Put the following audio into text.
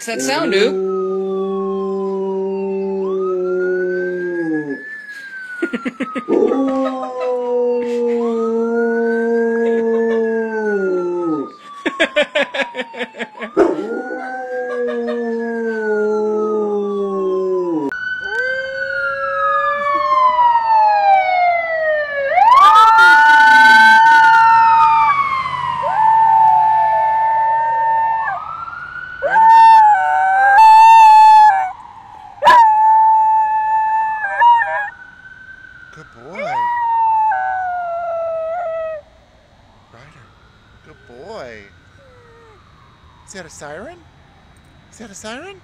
What's that sound, dude? Good boy. Ryder. Good boy. Is that a siren? Is that a siren?